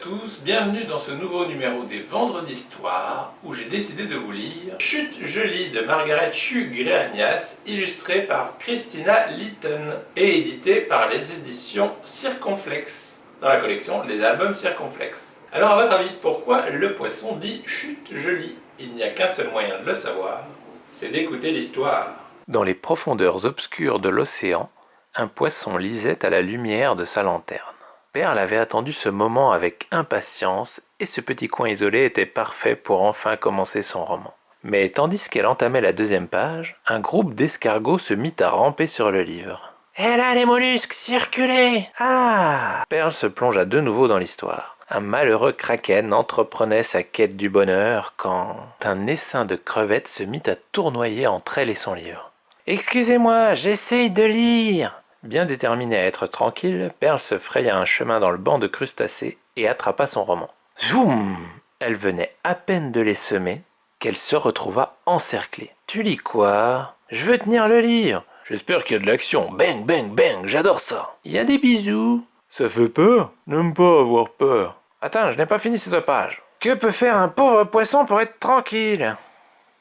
tous, bienvenue dans ce nouveau numéro des Vendredis Histoires où j'ai décidé de vous lire Chut, je lis de Margaret Chu Gréagnas, illustré par Christina Litton et édité par les éditions Circonflexe, dans la collection Les Albums Circonflexe. Alors à votre avis, pourquoi le poisson dit Chut, je lis? Il n'y a qu'un seul moyen de le savoir, c'est d'écouter l'histoire. Dans les profondeurs obscures de l'océan, un poisson lisait à la lumière de sa lanterne. Perle avait attendu ce moment avec impatience et ce petit coin isolé était parfait pour enfin commencer son roman. Mais tandis qu'elle entamait la deuxième page, un groupe d'escargots se mit à ramper sur le livre. « Et là les mollusques, circulez !» Ah ! Perle se plongea de nouveau dans l'histoire. Un malheureux kraken entreprenait sa quête du bonheur quand un essaim de crevettes se mit à tournoyer entre elle et son livre. « Excusez-moi, j'essaye de lire !» Bien déterminée à être tranquille, Perle se fraya un chemin dans le banc de crustacés et attrapa son roman. Zoum! Elle venait à peine de les semer qu'elle se retrouva encerclée. « Tu lis quoi ? Je veux tenir le livre. J'espère qu'il y a de l'action. Bang, bang, bang, j'adore ça. Il y a des bisous. Ça fait peur ? N'aime pas avoir peur. Attends, je n'ai pas fini cette page. Que peut faire un pauvre poisson pour être tranquille ?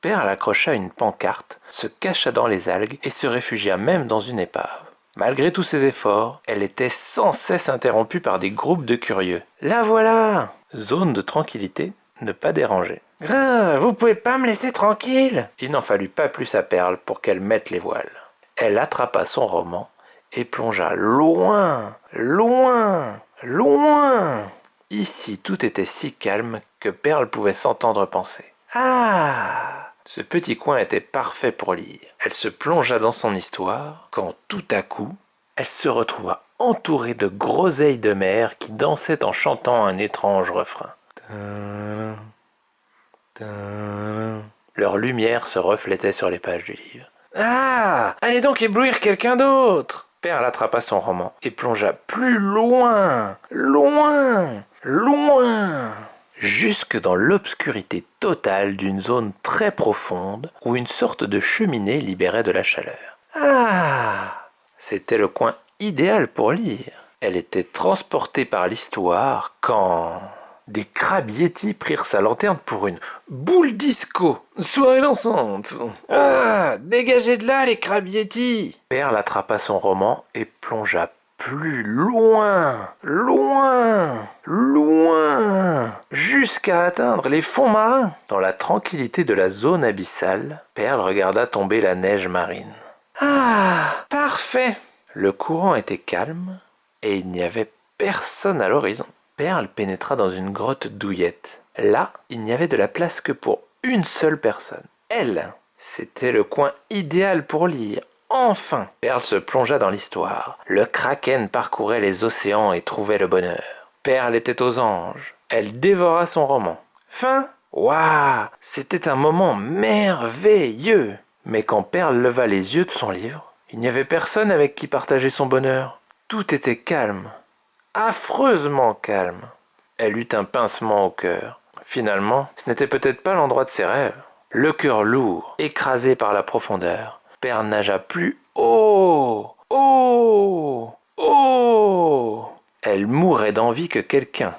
Perle accrocha une pancarte, se cacha dans les algues et se réfugia même dans une épave. Malgré tous ses efforts, elle était sans cesse interrompue par des groupes de curieux. « La voilà !» Zone de tranquillité, ne pas déranger. « Vous pouvez pas me laisser tranquille ?» Il n'en fallut pas plus à Perle pour qu'elle mette les voiles. Elle attrapa son roman et plongea loin, loin, loin. Ici, tout était si calme que Perle pouvait s'entendre penser. « Ah !» Ce petit coin était parfait pour lire. Elle se plongea dans son histoire, quand tout à coup, elle se retrouva entourée de groseilles de mer qui dansaient en chantant un étrange refrain. Leur lumière se reflétait sur les pages du livre. « Ah ! Allez donc éblouir quelqu'un d'autre !» Perle attrapa son roman et plongea plus loin, loin, loin, jusque dans l'obscurité totale d'une zone très profonde où une sorte de cheminée libérait de la chaleur. Ah ! C'était le coin idéal pour lire. Elle était transportée par l'histoire quand des crabes yétis prirent sa lanterne pour une boule disco. Soirée dansante. Ah ! Dégagez de là les crabes yétis ! Perle attrapa son roman et plongea plus loin, loin, loin, jusqu'à atteindre les fonds marins. Dans la tranquillité de la zone abyssale, Perle regarda tomber la neige marine. Ah, parfait! Le courant était calme et il n'y avait personne à l'horizon. Perle pénétra dans une grotte douillette. Là, il n'y avait de la place que pour une seule personne. Elle! C'était le coin idéal pour lire. Enfin, Perle se plongea dans l'histoire. Le kraken parcourait les océans et trouvait le bonheur. Perle était aux anges. Elle dévora son roman. Fin. Waouh! C'était un moment merveilleux. Mais quand Perle leva les yeux de son livre, il n'y avait personne avec qui partager son bonheur. Tout était calme. Affreusement calme. Elle eut un pincement au cœur. Finalement, ce n'était peut-être pas l'endroit de ses rêves. Le cœur lourd, écrasé par la profondeur, Perle nagea plus haut, haut, haut. Elle mourait d'envie que quelqu'un,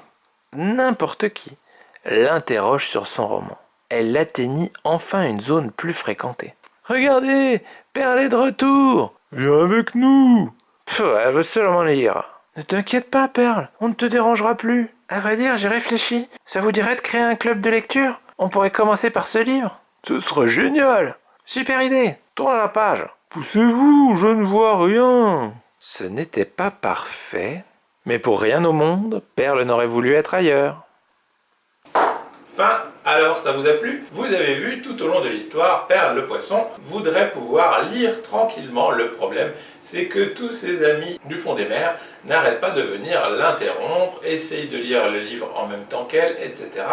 n'importe qui, l'interroge sur son roman. Elle atteignit enfin une zone plus fréquentée. « Regardez, Perle est de retour. Viens avec nous. » Elle veut seulement lire. « Ne t'inquiète pas, Perle, on ne te dérangera plus. À vrai dire, j'ai réfléchi. Ça vous dirait de créer un club de lecture? On pourrait commencer par ce livre. » Ce serait génial. Super idée. Tourne la page. Poussez-vous, je ne vois rien. Ce n'était pas parfait, mais pour rien au monde, Perle n'aurait voulu être ailleurs. Fin. Alors, ça vous a plu? Vous avez vu, tout au long de l'histoire, Perle le poisson voudrait pouvoir lire tranquillement. Le problème, c'est que tous ses amis du fond des mers n'arrêtent pas de venir l'interrompre, essayent de lire le livre en même temps qu'elle, etc.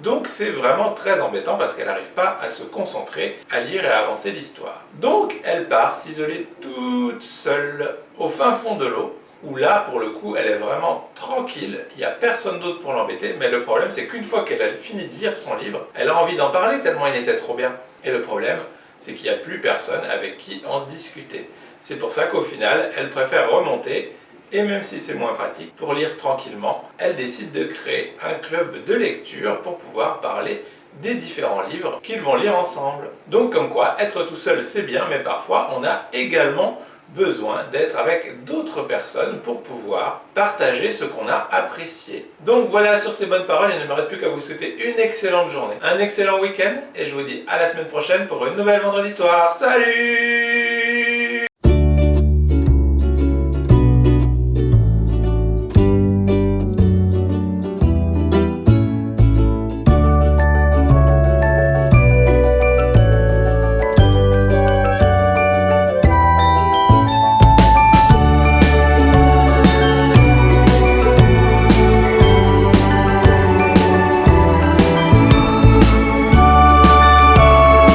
Donc c'est vraiment très embêtant parce qu'elle n'arrive pas à se concentrer, à lire et à avancer l'histoire. Donc elle part s'isoler toute seule au fin fond de l'eau, où là, pour le coup, elle est vraiment tranquille, il n'y a personne d'autre pour l'embêter, mais le problème, c'est qu'une fois qu'elle a fini de lire son livre, elle a envie d'en parler tellement il était trop bien. Et le problème, c'est qu'il n'y a plus personne avec qui en discuter. C'est pour ça qu'au final, elle préfère remonter Et même si c'est moins pratique pour lire tranquillement, elle décide de créer un club de lecture pour pouvoir parler des différents livres qu'ils vont lire ensemble. Donc comme quoi, être tout seul c'est bien, mais parfois on a également besoin d'être avec d'autres personnes pour pouvoir partager ce qu'on a apprécié. Donc voilà, sur ces bonnes paroles, il ne me reste plus qu'à vous souhaiter une excellente journée, un excellent week-end, et je vous dis à la semaine prochaine pour une nouvelle Vendredi Soir. Salut!